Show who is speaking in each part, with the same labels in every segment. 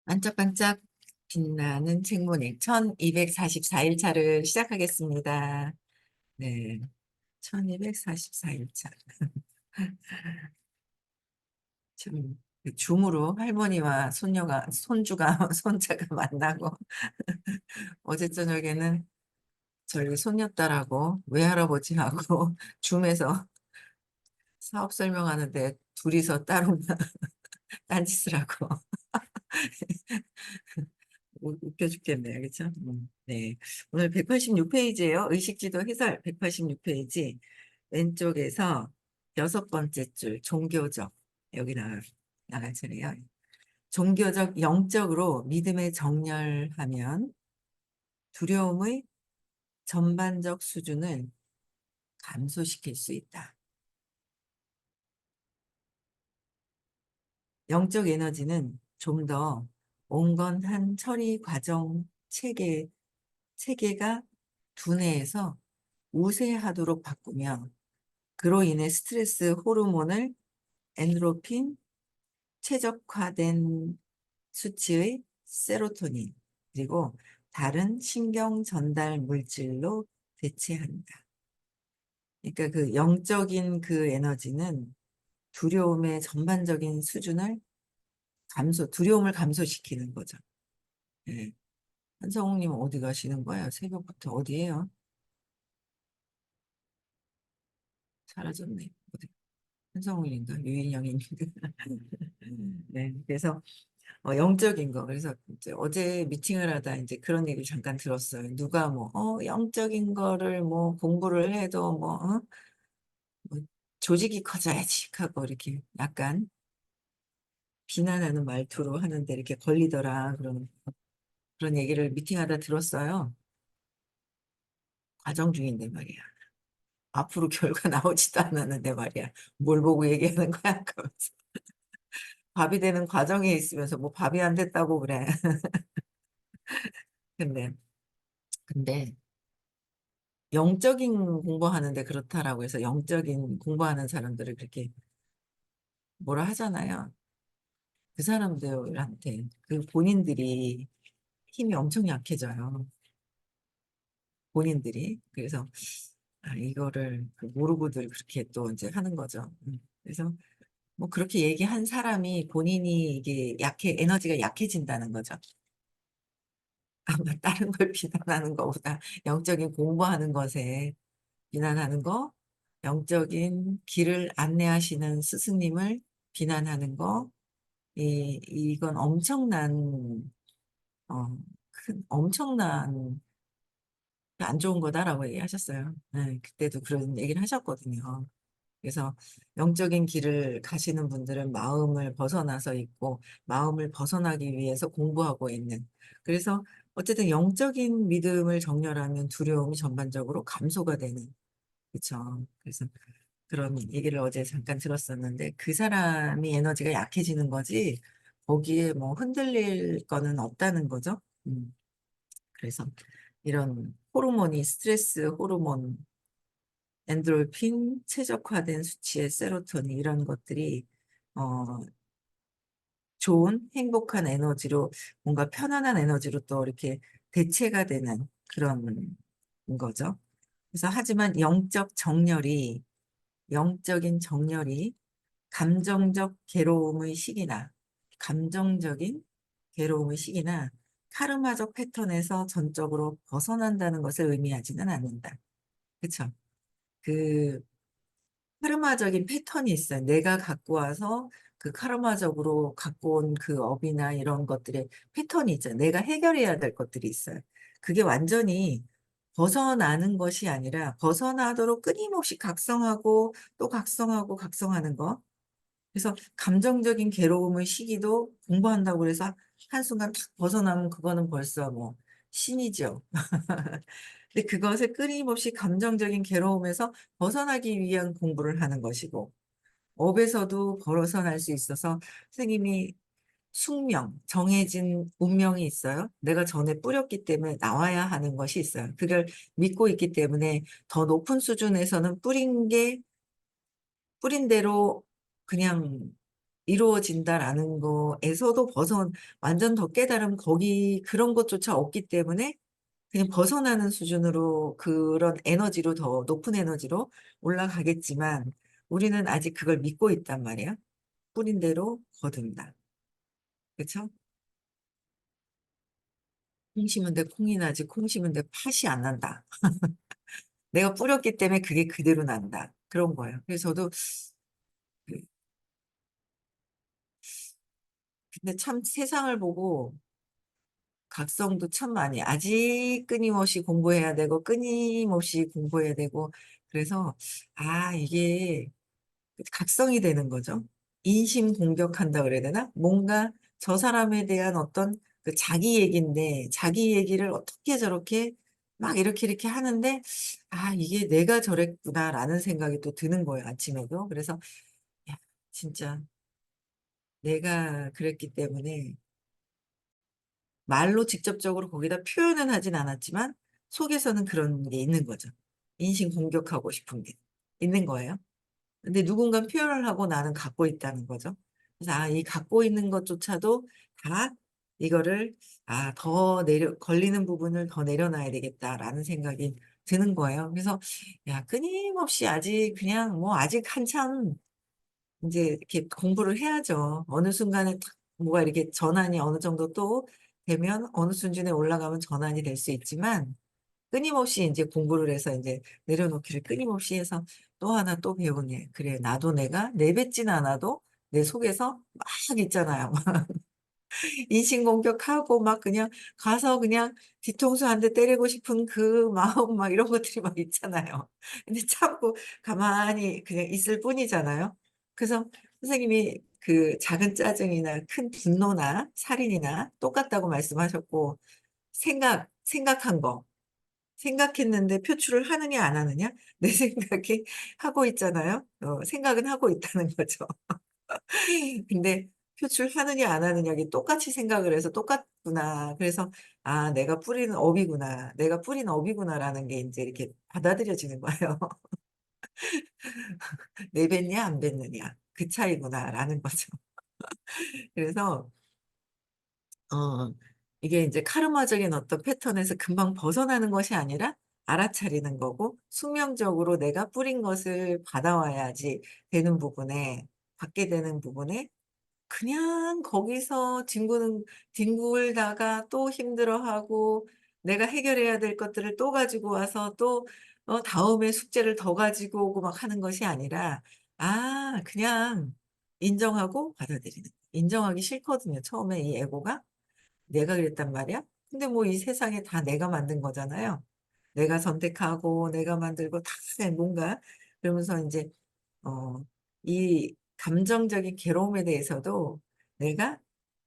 Speaker 1: 반짝반짝 빛나는 책문익 1244일차를 시작하겠습니다. 네, 1244일차. 지금 그 줌으로 할머니와 손주가, 손자가 만나고, 어제 저녁에는 저희 손녀딸하고 외할아버지하고 줌에서 사업 설명하는데 둘이서 따로 딴짓을 하고 웃겨 죽겠네요. 그렇죠? 네. 오늘 186페이지예요. 의식지도 해설 186페이지. 왼쪽에서 여섯 번째 줄 종교적 여기 나갈 차례요. 종교적 영적으로 믿음에 정렬하면 두려움의 전반적 수준을 감소시킬 수 있다. 영적 에너지는 좀 더 온건한 처리 과정 체계가 두뇌에서 우세하도록 바꾸며 그로 인해 스트레스 호르몬을 엔도르핀, 최적화된 수치의 세로토닌, 그리고 다른 신경 전달 물질로 대체한다. 그러니까 그 영적인 그 에너지는 두려움의 전반적인 수준을 두려움을 감소시키는 거죠. 네. 한성욱님 어디 가시는 거예요? 새벽부터 어디에요? 사라졌네. 어디? 한성욱인가? 유인영인가? 네. 그래서 영적인 거. 그래서 이제 어제 미팅을 하다 이제 그런 얘기를 잠깐 들었어요. 누가 뭐, 영적인 거를 뭐 공부를 해도 뭐, 뭐 조직이 커져야지 하고 이렇게 약간 비난하는 말투로 하는데 이렇게 걸리더라. 그런 얘기를 미팅하다 들었어요. 과정 중인데 말이야. 앞으로 결과 나오지도 않았는데 말이야. 뭘 보고 얘기하는 거야? 그러면서. 밥이 되는 과정에 있으면서 뭐 밥이 안 됐다고 그래. 근데, 근데 영적인 공부하는데 그렇다라고 해서 영적인 공부하는 사람들을 그렇게 뭐라 하잖아요. 그 사람들한테 그 본인들이 힘이 엄청 약해져요. 본인들이. 그래서 이거를 그 모르고들 그렇게 또 이제 하는 거죠. 그래서 뭐 그렇게 얘기한 사람이 본인이 이게 에너지가 약해진다는 거죠. 아마 다른 걸 비난하는 것보다 영적인 공부하는 것에 비난하는 거, 영적인 길을 안내하시는 스승님을 비난하는 거, 이건 엄청난 안 좋은 거다라고 얘기하셨어요. 네, 그때도 그런 얘기를 하셨거든요. 그래서 영적인 길을 가시는 분들은 마음을 벗어나서 있고, 마음을 벗어나기 위해서 공부하고 있는. 그래서 어쨌든 영적인 믿음을 정렬하면 두려움이 전반적으로 감소가 되는. 그렇죠. 그래서 그런 얘기를 어제 잠깐 들었었는데 그 사람이 에너지가 약해지는 거지 거기에 뭐 흔들릴 거는 없다는 거죠. 그래서 이런 호르몬이 스트레스 호르몬, 엔도르핀, 최적화된 수치의 세로토닌 이런 것들이 어 좋은 행복한 에너지로 뭔가 편안한 에너지로 또 이렇게 대체가 되는 그런 거죠. 그래서 하지만 영적인 정렬이 감정적인 괴로움의 시기나 카르마적 패턴에서 전적으로 벗어난다는 것을 의미하지는 않는다. 그렇죠? 그 카르마적인 패턴이 있어요. 내가 갖고 와서 그 카르마적으로 갖고 온 그 업이나 이런 것들의 패턴이 있잖아요. 내가 해결해야 될 것들이 있어요. 그게 완전히 벗어나는 것이 아니라 벗어나도록 끊임없이 각성하고 또 각성하고 각성하는 거. 그래서 감정적인 괴로움의 시기도 공부한다고 그래서 한순간 탁 벗어나면 그거는 벌써 뭐 신이죠. 근데 그것을 끊임없이 감정적인 괴로움에서 벗어나기 위한 공부를 하는 것이고 업에서도 벗어날 수 있어서 선생님이 정해진 운명이 있어요. 내가 전에 뿌렸기 때문에 나와야 하는 것이 있어요. 그걸 믿고 있기 때문에 더 높은 수준에서는 뿌린 대로 그냥 이루어진다라는 거에서도 완전 더 깨달음 거기 그런 것조차 없기 때문에 그냥 벗어나는 수준으로 그런 에너지로 더 높은 에너지로 올라가겠지만 우리는 아직 그걸 믿고 있단 말이야. 뿌린 대로 거둔다. 그쵸? 콩 심은 데 콩이 나지 콩 심은 데 팥이 안 난다. 내가 뿌렸기 때문에 그게 그대로 난다. 그런 거예요. 그래서 저도 그 근데 참 세상을 보고 각성도 참 많이 아직 끊임없이 공부해야 되고 끊임없이 공부해야 되고 그래서 이게 각성이 되는 거죠. 인심 공격한다 그래야 되나? 뭔가 저 사람에 대한 어떤 그 자기 얘기인데 자기 얘기를 어떻게 저렇게 막 이렇게 하는데 이게 내가 저랬구나라는 생각이 또 드는 거예요, 아침에도. 그래서 야, 진짜 내가 그랬기 때문에 말로 직접적으로 거기다 표현은 하진 않았지만 속에서는 그런 게 있는 거죠. 인신 공격하고 싶은 게 있는 거예요. 근데 누군가 표현을 하고 나는 갖고 있다는 거죠. 그래서 이 갖고 있는 것조차도 다 이거를 더 걸리는 부분을 더 내려놔야 되겠다라는 생각이 드는 거예요. 그래서 야, 끊임없이 아직 그냥 뭐 아직 한참 이제 이렇게 공부를 해야죠. 어느 순간에 탁 뭐가 이렇게 전환이 어느 정도 또 되면 어느 수준에 올라가면 전환이 될 수 있지만 끊임없이 이제 공부를 해서 이제 내려놓기를 끊임없이 해서 또 하나 또 배우네. 그래, 나도 내가 내뱉진 않아도 내 속에서 막 있잖아요. 인신공격하고 막 그냥 가서 그냥 뒤통수 한 대 때리고 싶은 그 마음 막 이런 것들이 막 있잖아요. 근데 참고 가만히 그냥 있을 뿐이잖아요. 그래서 선생님이 그 작은 짜증이나 큰 분노나 살인이나 똑같다고 말씀하셨고 생각한 거 생각했는데 표출을 하느냐 안 하느냐 내 생각에 하고 있잖아요. 생각은 하고 있다는 거죠. 근데 표출하느냐 안 하느냐가 똑같이 생각을 해서 똑같구나. 그래서 '내가 뿌리는 업이구나. 내가 뿌린 업이구나.'라는 게 인제 이렇게 받아들여지는 거예요. '내뱉냐 안 뱉느냐 그 차이구나.'라는 거죠. 그래서 어 이게 인제 카르마적인 어떤 패턴에서 금방 벗어나는 것이 아니라 알아차리는 거고 숙명적으로 내가 뿌린 것을 받아와야지 되는 부분에 받게 되는 부분에 그냥 거기서 뒹굴다가 또 힘들어하고 내가 해결해야 될 것들을 또 가지고 와서 또 다음에 숙제를 더 가지고 오고 막 하는 것이 아니라 그냥 인정하고 받아들이는 인정하기 싫거든요, 처음에 이 에고가. 내가 그랬단 말이야? 근데 뭐 이 세상에 다 내가 만든 거잖아요. 내가 선택하고 내가 만들고 다 뭔가 그러면서 인제 어 이 감정적인 괴로움에 대해서도 내가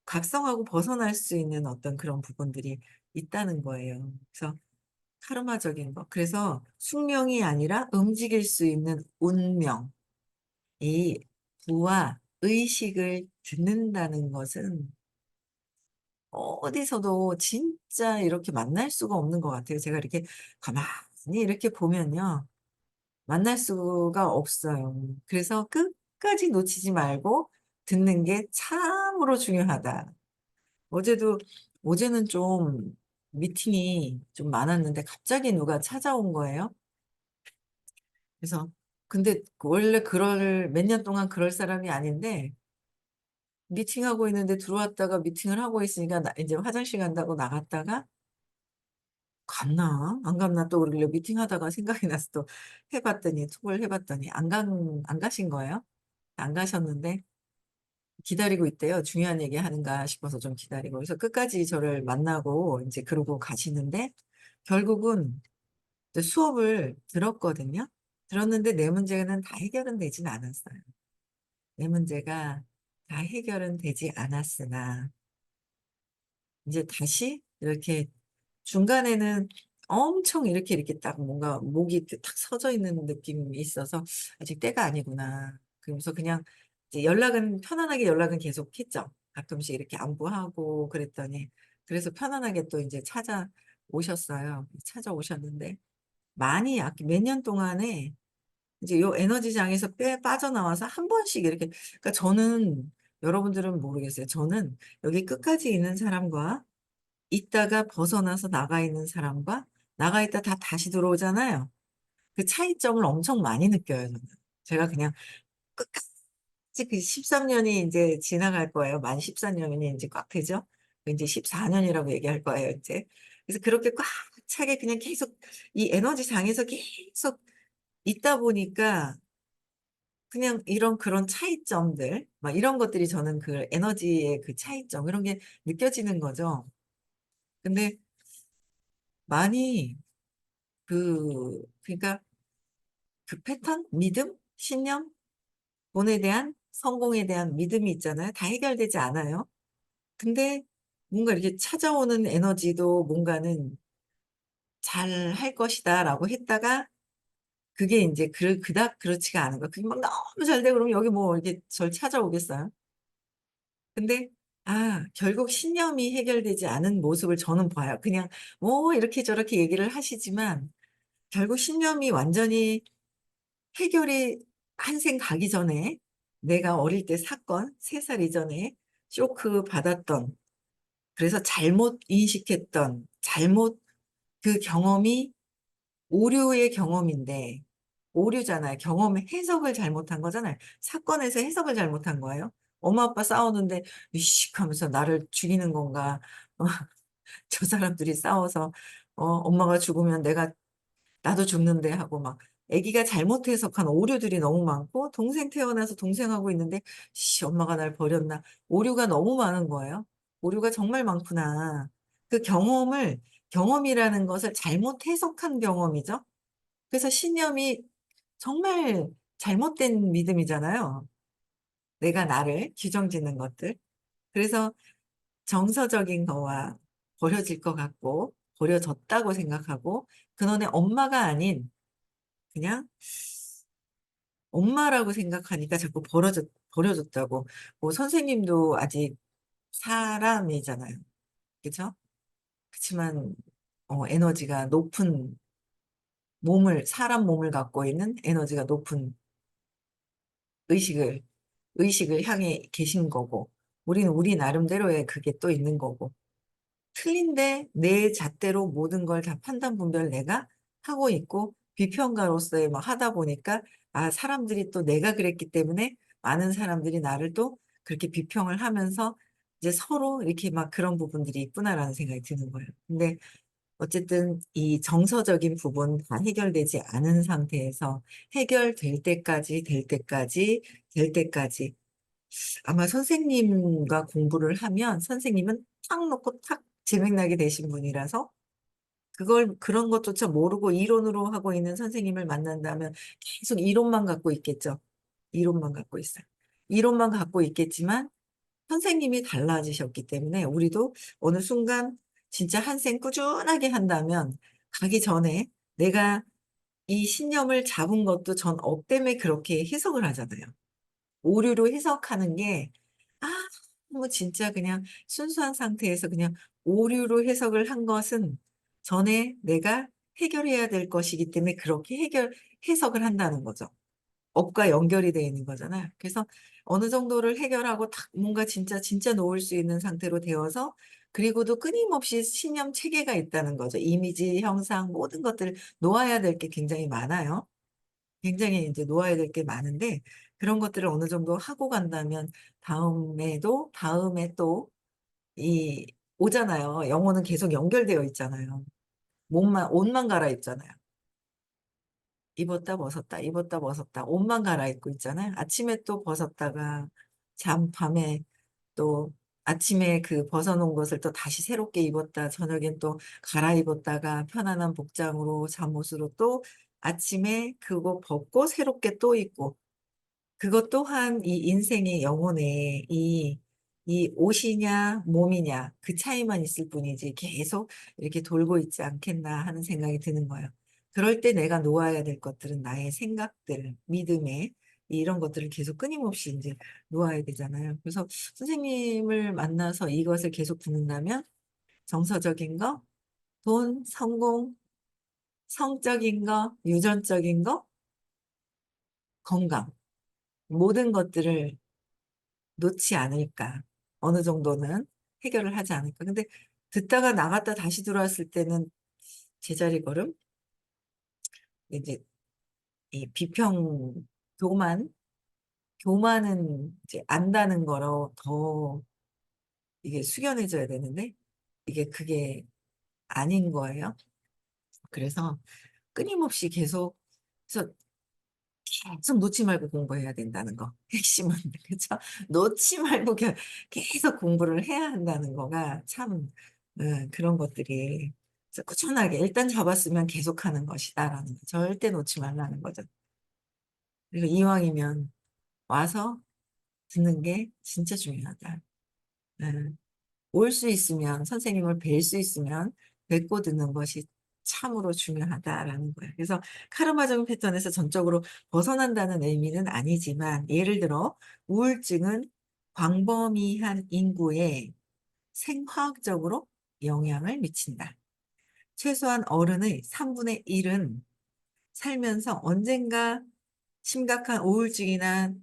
Speaker 1: 각성하고 벗어날 수 있는 어떤 그런 부분들이 있다는 거예요. 그래서 카르마적인 거. 그래서 숙명이 아니라 움직일 수 있는 운명. 이 부와 의식을 듣는다는 것은 어디서도 진짜 이렇게 만날 수가 없는 것 같아요. 제가 이렇게 가만히 이렇게 보면요. 만날 수가 없어요. 그래서 끝까지 놓치지 말고 듣는 게 참으로 중요하다. 어제도 어제는 좀 미팅이 좀 많았는데 갑자기 누가 찾아온 거예요. 그래서 근데 원래 그럴 몇 년 동안 그럴 사람이 아닌데 미팅하고 있는데 들어왔다가 미팅을 하고 있으니까 나 인제 화장실 간다고 나갔다가 '갔나? 안 갔나?' 또 그러길래 미팅하다가 생각이 나서 또 해 봤더니 톡을 해 봤더니 안 가신 거예요. 안 가셨는데 기다리고 있대요. 중요한 얘기하는가 싶어서 좀 기다리고. 그래서 끝까지 저를 만나고 인제 그러고 가시는데 결국은 이제 수업을 들었거든요. 들었는데 내 문제는 다 해결은 되진 않았어요. 내 문제가 다 해결은 되지 않았으나 이제 다시 이렇게 중간에는 엄청 이렇게 딱 뭔가 목이 이렇게 탁 서져 있는 느낌이 있어서 '아직 때가 아니구나.' 그러면서 그냥 이제 편안하게 연락은 계속했죠. 가끔씩 이렇게 안부하고 그랬더니 그래서 편안하게 또 인제 찾아오셨어요. 찾아오셨는데 많이 몇 년 동안에 이제 요 에너지장에서 빠져나와서 한 번씩 이렇게 그러니까 저는 여러분들은 모르겠어요. 저는 여기 끝까지 있는 사람과 있다가 벗어나서 나가 있는 사람과 나가 있다 다 다시 들어오잖아요. 그 차이점을 엄청 많이 느껴요, 저는. 제가 그냥 끝까지 그 13년이 이제 지나갈 거예요. 만 14년이 이제 꽉 되죠. 이제 14년이라고 얘기할 거예요, 이제. 그래서 그렇게 꽉 차게 그냥 계속 이 에너지 장에서 계속 있다 보니까 그냥 이런 그런 차이점들, 막 이런 것들이 저는 그 에너지의 그 차이점, 이런 게 느껴지는 거죠. 근데 많이 그러니까 그 패턴, 믿음, 신념, 돈에 대한 성공에 대한 믿음이 있잖아요. 다 해결되지 않아요. 근데 뭔가 이렇게 찾아오는 에너지도 뭔가는 '잘 할 것이다.'라고 했다가 그게 인제 그닥 그렇지가 않은 거야. 그게 막 너무 잘 되고 그러면 여기 뭐 이렇게 절 찾아오겠어요? 근데 결국 신념이 해결되지 않은 모습을 저는 봐요. 그냥 뭐 이렇게 저렇게 얘기를 하시지만 결국 신념이 완전히 해결이 한생 가기 전에 내가 어릴 때 사건 3살 이전에 쇼크 받았던, 그래서 잘못 인식했던 잘못 그 경험이 오류의 경험인데, 오류잖아요. 경험의 해석을 잘못한 거잖아요. 사건에서 해석을 잘못한 거예요. 엄마 아빠 싸우는데 '이씨.' 하면서 '나를 죽이는 건가.' 어 '저 사람들이 싸워서 엄마가 죽으면 내가 나도 죽는데.' 하고 막 아기가 잘못 해석한 오류들이 너무 많고, 동생 태어나서 동생하고 있는데 '씨 엄마가 날 버렸나.' 오류가 너무 많은 거예요. '오류가 정말 많구나.' 그 경험을 경험이라는 것을 잘못 해석한 경험이죠. 그래서 신념이 정말 잘못된 믿음이잖아요. 내가 나를 규정 짓는 것들. 그래서 정서적인 거와 버려질 것 같고 버려졌다고 생각하고, 그너네 엄마가 아닌 그냥 엄마라고 생각하니까 자꾸 버려졌다고. 뭐 선생님도 아직 사람이잖아요. 그죠? 그치만 에너지가 높은 사람 몸을 갖고 있는 에너지가 높은 의식을 향해 계신 거고, 우리는 우리 나름대로의 그게 또 있는 거고, 틀린데 내 잣대로 모든 걸 다 판단 분별을 내가 하고 있고, 비평가로서의 막 하다 보니까 사람들이 또 내가 그랬기 때문에 많은 사람들이 나를 또 그렇게 비평을 하면서 이제 서로 이렇게 막 '그런 부분들이 있구나.'라는 생각이 드는 거예요. 근데 어쨌든 이 정서적인 부분 다 해결되지 않은 상태에서 해결될 때까지, 될 때까지 아마 선생님과 공부를 하면 선생님은 탁 놓고 탁 재미나게 되신 분이라서 그런 것조차 모르고 이론으로 하고 있는 선생님을 만난다면 계속 이론만 갖고 있겠죠. 이론만 갖고 있어요. 이론만 갖고 있겠지만 선생님이 달라지셨기 때문에 우리도 어느 순간 진짜 한 생 꾸준하게 한다면 가기 전에 내가 이 신념을 잡은 것도 전 업되에 그렇게 해석을 하잖아요. 오류로 해석하는 게 뭐 진짜 그냥 순수한 상태에서 그냥 오류로 해석을 한 것은 전에 내가 해결해야 될 것이기 때문에 그렇게 해석을 한다는 거죠. 업과 연결이 되어 있는 거잖아요. 그래서 어느 정도를 해결하고 딱 뭔가 진짜 놓을 수 있는 상태로 되어서, 그리고도 끊임없이 신념 체계가 있다는 거죠. 이미지, 형상 모든 것들을 놓아야 될 게 굉장히 많아요. 굉장히 인제 놓아야 될 게 많은데, 그런 것들을 어느 정도 하고 간다면 다음에 또 오잖아요. 영혼은 계속 연결되어 있잖아요. 옷만 갈아입잖아요. 입었다 벗었다, 입었다 벗었다 옷만 갈아입고 있잖아요. 아침에 또 벗었다가 밤에 또 아침에 그 벗어 놓은 것을 또 다시 새롭게 입었다 저녁엔 또 갈아입었다가 편안한 복장으로 잠옷으로 또 아침에 그거 벗고 새롭게 또 입고, 그것 또한 이 인생의 영혼에 이 옷이냐 몸이냐 그 차이만 있을 뿐이지 계속 이렇게 돌고 있지 않겠나 하는 생각이 드는 거예요. 그럴 때 내가 놓아야 될 것들은 나의 생각들, 믿음에 이런 것들을 계속 끊임없이 인제 놓아야 되잖아요. 그래서 선생님을 만나서 이것을 계속 듣는다면 정서적인 거, 돈, 성공, 성적인 거, 유전적인 거, 건강 모든 것들을 놓지 않을까. 어느 정도는 해결을 하지 않을까. 근데 듣다가 나갔다 다시 들어왔을 때는 제자리 걸음? 이제 이 비평, 교만, 교만은 이제 안다는 거로 더 이게 숙연해져야 되는데 이게 그게 아닌 거예요. 그래서 끊임없이 그래서 계속 놓지 말고 공부해야 된다는 거. 핵심은, 그쵸? 놓지 말고 계속 공부를 해야 한다는 거가 참, 그런 것들이 그래서 꾸준하게 일단 잡았으면 계속하는 것이다라는 거. 절대 놓지 말라는 거죠. 그리고 이왕이면 와서 듣는 게 진짜 중요하다. 올 수 있으면, 선생님을 뵐 수 있으면 뵙고 듣는 것이 참으로 중요하다라는 거예요. 그래서 카르마적인 패턴에서 전적으로 벗어난다는 의미는 아니지만, 예를 들어, 우울증은 광범위한 인구에 생화학적으로 영향을 미친다. 최소한 어른의 3분의 1은 살면서 언젠가 심각한 우울증이나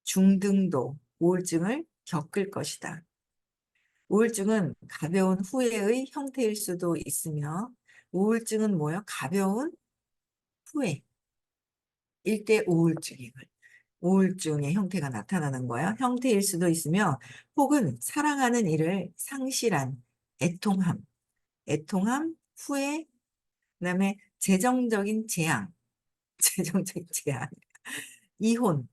Speaker 1: 중등도 우울증을 겪을 것이다. 우울증은 가벼운 후회의 형태일 수도 있으며, 우울증은 뭐예요? 가벼운 후회일 때 우울증의 형태가 나타나는 거예요. 형태일 수도 있으며, 혹은 사랑하는 이를 상실한 애통함, 후회, 그다음에 재정적인 재앙, 재정적인 재앙, 이혼,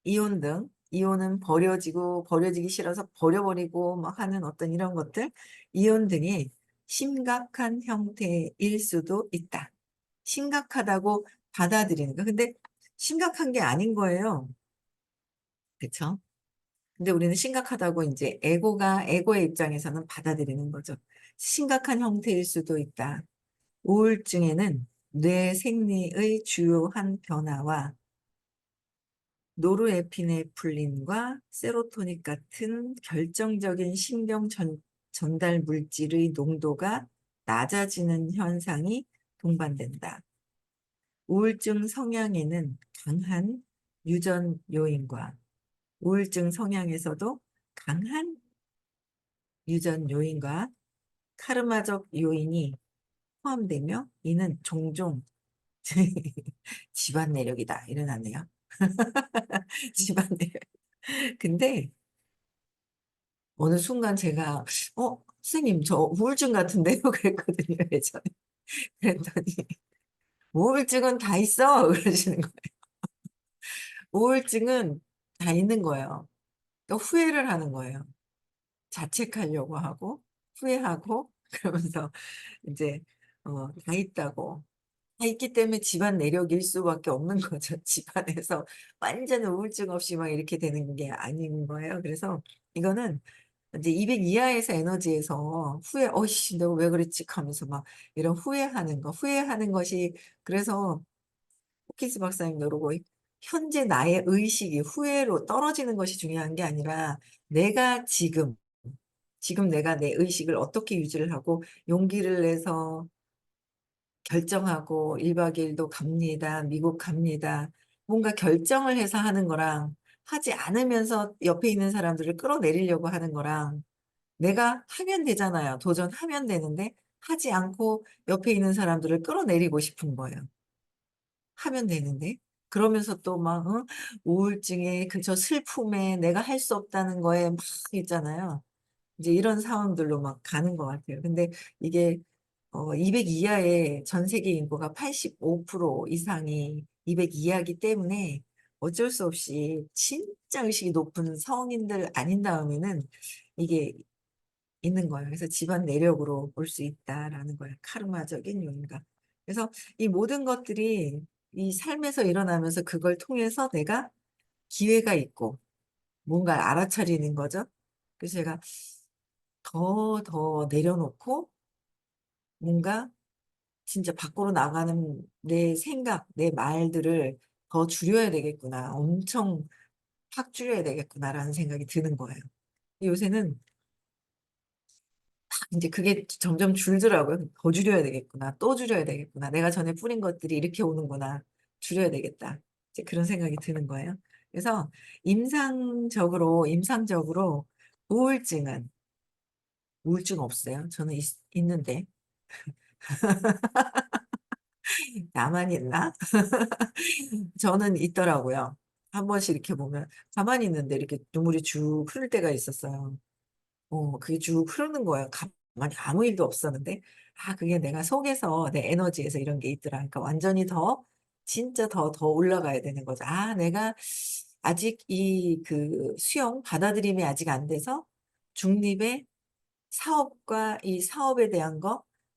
Speaker 1: 이혼은 버려지기 싫어서 버려버리고 막 하는 어떤 이런 것들, 이혼 등이 심각한 형태일 수도 있다. 심각하다고 받아들이는 거. 근데 심각한 게 아닌 거예요. 그쵸? 근데 우리는 심각하다고 이제 에고의 입장에서는 받아들이는 거죠. 심각한 형태일 수도 있다. 우울증에는 뇌 생리의 주요한 변화와 노르에피네프린과 세로토닌 같은 결정적인 전달 물질의 농도가 낮아지는 현상이 동반된다. 우울증 성향에는 강한 유전 요인과 우울증 성향에서도 강한 유전 요인과 카르마적 요인이 포함되며 이는 종종 집안 내력이다 일어나네요. 집안 내력. 근데 어느 순간 제가 선생님 저 우울증 같은데요 그랬거든요 예전에. 그랬더니 우울증은 다 있어 그러시는 거예요. 우울증은 다 있는 거예요. 그러니까 후회를 하는 거예요. 자책하려고 하고 후회하고 그러면서 이제 다 있다고 다 있기 때문에 집안 내력일 수밖에 없는 거죠. 집안에서 완전 우울증 없이 막 이렇게 되는 게 아닌 거예요. 그래서 이거는 이제 200 이하에서 에너지에서 어이씨, 내가 왜 그랬지? 하면서 막 이런 후회하는 것이, 그래서 호키스 박사님도 그러고, 현재 나의 의식이 후회로 떨어지는 것이 중요한 게 아니라, 내가 지금 내가 내 의식을 어떻게 유지를 하고, 용기를 내서 결정하고, 1박 2일도 갑니다. 미국 갑니다. 뭔가 결정을 해서 하는 거랑, 하지 않으면서 옆에 있는 사람들을 끌어내리려고 하는 거랑, 내가 하면 되잖아요. 도전하면 되는데 하지 않고 옆에 있는 사람들을 끌어내리고 싶은 거예요. 하면 되는데. 그러면서 또 막 우울증에 그저 슬픔에 내가 할 수 없다는 거에 막 있잖아요. 이제 이런 상황들로 막 가는 것 같아요. 근데 이게 200 이하의 전 세계 인구가 85% 이상이 200 이하이기 때문에 어쩔 수 없이 진짜 의식이 높은 성인들 아닌 다음에는 이게 있는 거예요. 그래서 집안 내력으로 볼 수 있다라는 거예요. 카르마적인 요인과. 그래서 이 모든 것들이 이 삶에서 일어나면서 그걸 통해서 내가 기회가 있고 뭔가 알아차리는 거죠. 그래서 제가 더 내려놓고 뭔가 진짜 밖으로 나가는 내 생각, 내 말들을 더 줄여야 되겠구나. 엄청 확 줄여야 되겠구나라는 생각이 드는 거예요. 요새는 이제 그게 점점 줄더라고요. 더 줄여야 되겠구나. 또 줄여야 되겠구나. 내가 전에 뿌린 것들이 이렇게 오는구나. 줄여야 되겠다. 이제 그런 생각이 드는 거예요. 그래서 임상적으로 우울증은 우울증 없어요. 저는 있는데 나만 있나? 저는 있더라고요. 한 번씩 이렇게 보면 가만히 있는데 이렇게 눈물이 쭉 흐를 때가 있었어요. 그게 쭉 흐르는 거예요. 가만히 아무 일도 없었는데, 아, 그게 내가 속에서 내 에너지에서 이런 게 있더라. 그러니까 완전히 진짜 더 올라가야 되는 거죠. 아, 내가 아직 그 수용, 받아들임이 아직 안 돼서 중립의 사업과 이 사업에 대한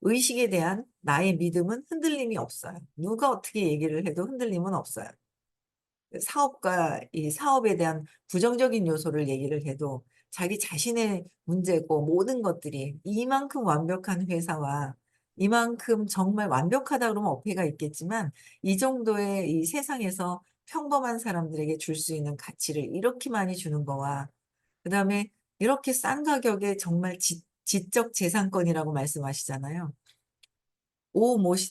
Speaker 1: 의식에 대한 나의 믿음은 흔들림이 없어요. 누가 어떻게 얘기를 해도 흔들림은 없어요. 사업과 이 사업에 대한 부정적인 요소를 얘기를 해도 자기 자신의 문제고 모든 것들이 이만큼 완벽한 회사와 이만큼 정말 완벽하다 그러면 어폐가 있겠지만 이 정도의 이 세상에서 평범한 사람들에게 줄 수 있는 가치를 이렇게 많이 주는 거와 그다음에 이렇게 싼 가격에 정말 지적 재산권이라고 말씀하시잖아요.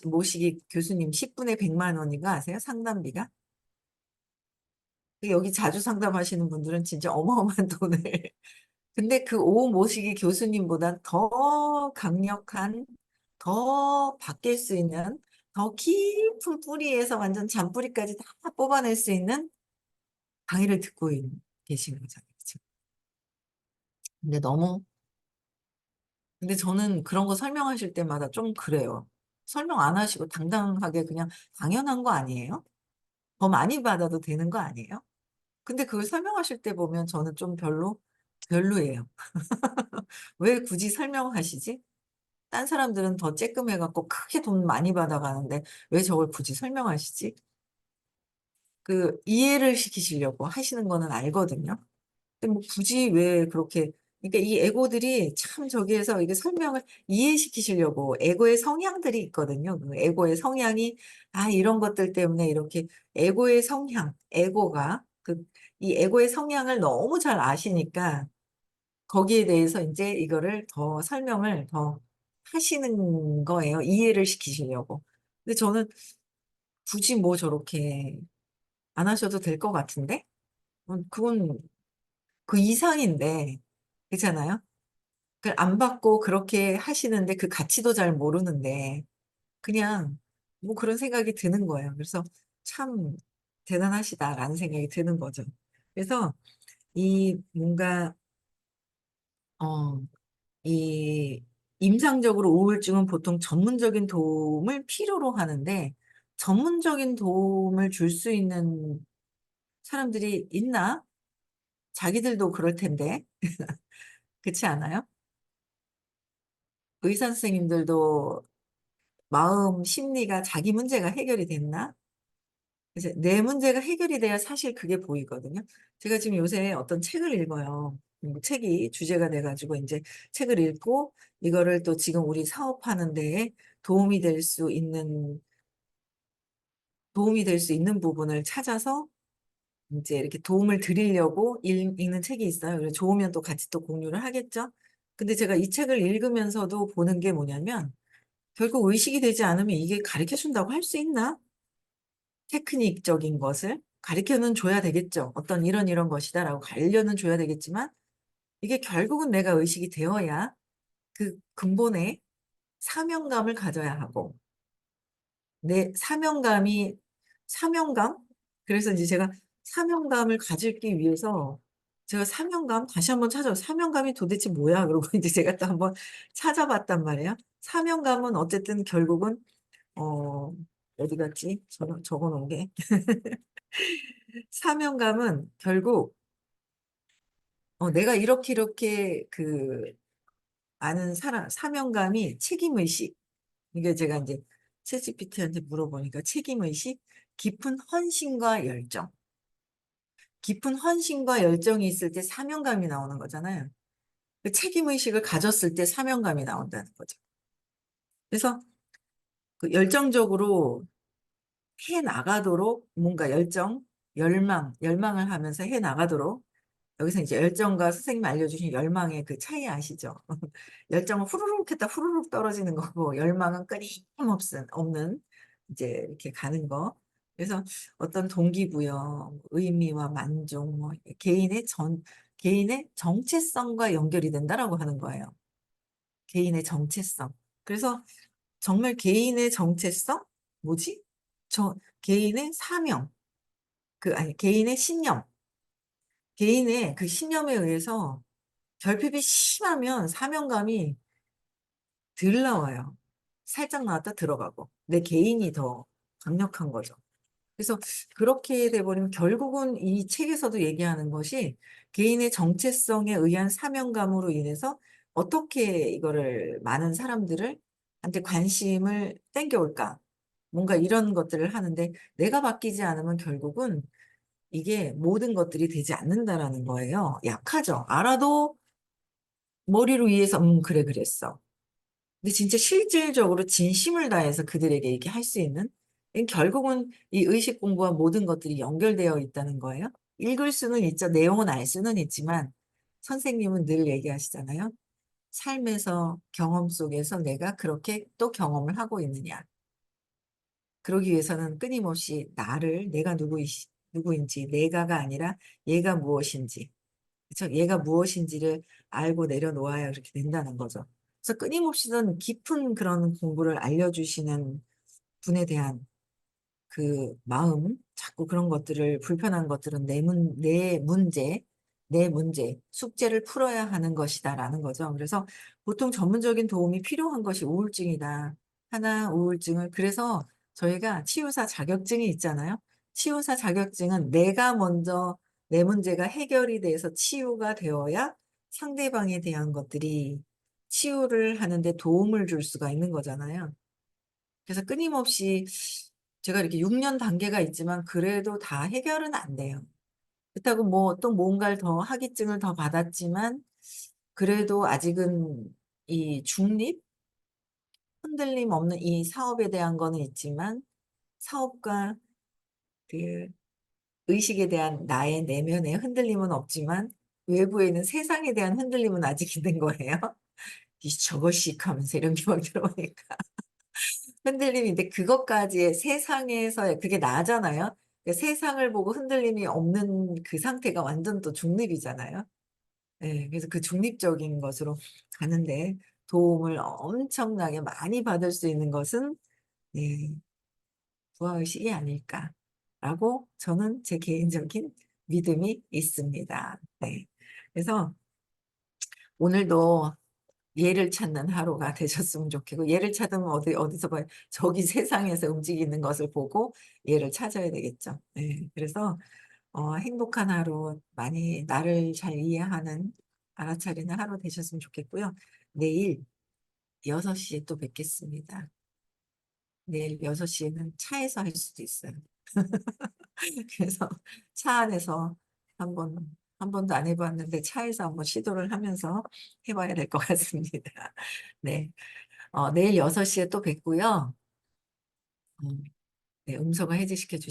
Speaker 1: 모시기 교수님 10분에 100만 원인가 아세요? 상담비가? 여기 자주 상담하시는 분들은 진짜 어마어마한 돈을. 근데 그 오 모시기 교수님보다 더 강력한, 더 바뀔 수 있는, 더 깊은 뿌리에서 완전 잔뿌리까지 다 뽑아낼 수 있는 강의를 듣고 계신 거잖아요. 지금. 근데 너무, 근데 저는 그런 거 설명하실 때마다 좀 그래요. 설명 안 하시고 당당하게 그냥 당연한 거 아니에요? 더 많이 받아도 되는 거 아니에요? 근데 그걸 설명하실 때 보면 저는 좀 별로예요. 왜 굳이 설명하시지? 딴 사람들은 더 쬐끔해갖고 크게 돈 많이 받아가는데 왜 저걸 굳이 설명하시지? 그 이해를 시키시려고 하시는 거는 알거든요. 근데 뭐 굳이 왜 그렇게 그러니까 이 에고들이 참 저기에서 이게 설명을 이해시키시려고 에고의 성향들이 있거든요. 그 에고의 성향이 이런 것들 때문에 이렇게 에고의 성향, 에고가 이 에고의 성향을 너무 잘 아시니까 거기에 대해서 인제 이거를 더 설명을 더 하시는 거예요, 이해를 시키시려고. 근데 저는 굳이 뭐 저렇게 안 하셔도 될 것 같은데? 그건 그 이상인데 그렇잖아요? 그걸 안 받고 그렇게 하시는데 그 가치도 잘 모르는데 그냥 뭐 그런 생각이 드는 거예요. 그래서 '참 대단하시다.'라는 생각이 드는 거죠. 그래서 이 뭔가 어 이 임상적으로 우울증은 보통 전문적인 도움을 필요로 하는데 전문적인 도움을 줄 수 있는 사람들이 있나? 자기들도 그럴 텐데. 그렇지 않아요? 의사 선생님들도 마음 심리가 자기 문제가 해결이 됐나? 이제 내 문제가 해결이 돼야 사실 그게 보이거든요. 제가 지금 요새 어떤 책을 읽어요. 책이 주제가 돼 가지고 인제 책을 읽고 이거를 또 지금 우리 사업하는 데에 도움이 될 수 있는 도움이 될 수 있는 부분을 찾아서 인제 이렇게 도움을 드리려고 읽는 책이 있어요. 그래서 좋으면 또 같이 또 공유를 하겠죠. 근데 제가 이 책을 읽으면서도 보는 게 뭐냐면 결국 의식이 되지 않으면 이게 가르쳐 준다고 할 수 있나? 테크닉적인 것을 가르쳐는 줘야 되겠죠. "어떤 이런 것이다."라고 알려는 줘야 되겠지만 이게 결국은 내가 의식이 되어야 그 근본의 사명감을 가져야 하고 내 사명감? 그래서 인제 제가 사명감을 가지기 위해서 제가 사명감 다시 한번 사명감이 도대체 뭐야? 그러고 인제 제가 또 한번 찾아봤단 말이에요. 사명감은 어쨌든 결국은 어 어디 갔지? 적어 놓은 게. 사명감은 결국 내가 이렇게 아는 사명감이 책임의식. 이게 제가 인제 챗GPT한테 물어보니까 책임의식, 깊은 헌신과 열정. 깊은 헌신과 열정이 있을 때 사명감이 나오는 거잖아요. 그 책임의식을 가졌을 때 사명감이 나온다는 거죠. 그래서 그 열정적으로 해 나가도록 뭔가 열망을 하면서 해 나가도록 여기서 이제 열정과 선생님이 알려주신 열망의 그 차이 아시죠? 열정은 후루룩 했다 후루룩 떨어지는 거고 열망은 끊임없은 없는 이제 이렇게 가는 거. 그래서 어떤 동기부여, 의미와 만족, 뭐 개인의 정체성과 연결이 된다라고 하는 거예요. 개인의 정체성. 그래서 정말 개인의 정체성? 뭐지? 개인의 사명, 아니, 개인의 신념, 개인의 그 신념에 의해서 결핍이 심하면 사명감이 덜 나와요. 살짝 나왔다 들어가고. 내 개인이 더 강력한 거죠. 그래서 그렇게 돼 버리면 결국은 이 책에서도 얘기하는 것이 개인의 정체성에 의한 사명감으로 인해서 어떻게 이거를 많은 사람들을 한테 관심을 땡겨올까. 뭔가 이런 것들을 하는데 내가 바뀌지 않으면 결국은 이게 모든 것들이 되지 않는다라는 거예요. 약하죠. 알아도 머리로 이해해서 그래 그랬어. 근데 진짜 실질적으로 진심을 다해서 그들에게 이렇게 할 수 있는 결국은 이 의식 공부와 모든 것들이 연결되어 있다는 거예요. 읽을 수는 있죠. 내용은 알 수는 있지만 선생님은 늘 얘기하시잖아요. 삶에서 경험 속에서 내가 그렇게 또 경험을 하고 있느냐. 그러기 위해서는 끊임없이 내가 누구인지 내가가 아니라 얘가 무엇인지 그쵸. 얘가 무엇인지를 알고 내려놓아야 그렇게 된다는 거죠. 그래서 끊임없이는 깊은 그런 공부를 알려주시는 분에 대한 그 마음, 자꾸 그런 것들을 불편한 것들은 내 문제, 숙제를 풀어야 하는 것이다라는 거죠. 그래서 보통 전문적인 도움이 필요한 것이 우울증이다. 하나 우울증을 그래서 저희가 치유사 자격증이 있잖아요. 치유사 자격증은 내가 먼저 내 문제가 해결이 돼서 치유가 되어야 상대방에 대한 것들이 치유를 하는데 도움을 줄 수가 있는 거잖아요. 그래서 끊임없이 제가 이렇게 6년 단계가 있지만 그래도 다 해결은 안 돼요. 그렇다고 뭐 또 뭔가를 더 학위증을 더 받았지만 그래도 아직은 이 흔들림 없는 이 사업에 대한 거는 있지만 사업과 그 의식에 대한 나의 내면의 흔들림은 없지만 외부에는 세상에 대한 흔들림은 아직 있는 거예요. 이 저것씩 하면서 이런 게 막 들어오니까. 흔들림인데 그것까지의 세상에서의 그게 나잖아요. 그 세상을 보고 흔들림이 없는 그 상태가 완전 또 중립이잖아요. 예. 그래서 그 중립적인 것으로 가는데 도움을 엄청나게 많이 받을 수 있는 것은 네 부하의식이 아닐까라고 저는 제 개인적인 믿음이 있습니다. 네. 그래서 오늘도 예를 찾는 하루가 되셨으면 좋겠고 예를 찾으면 어디서 봐요. 저기 세상에서 움직이는 것을 보고 예를 찾아야 되겠죠. 예. 그래서 행복한 하루 많이 나를 잘 이해하는 알아차리는 하루 되셨으면 좋겠고요. 내일 6 시에 또 뵙겠습니다. 내일 6 시에는 차에서 할 수도 있어요. 그래서 차 안에서 한 번도 안 해 봤는데 차에서 한번 시도를 하면서 해 봐야 될 것 같습니다. 네. 내일 6 시에 또 뵙고요. 음 네 음성을 해제시켜 주시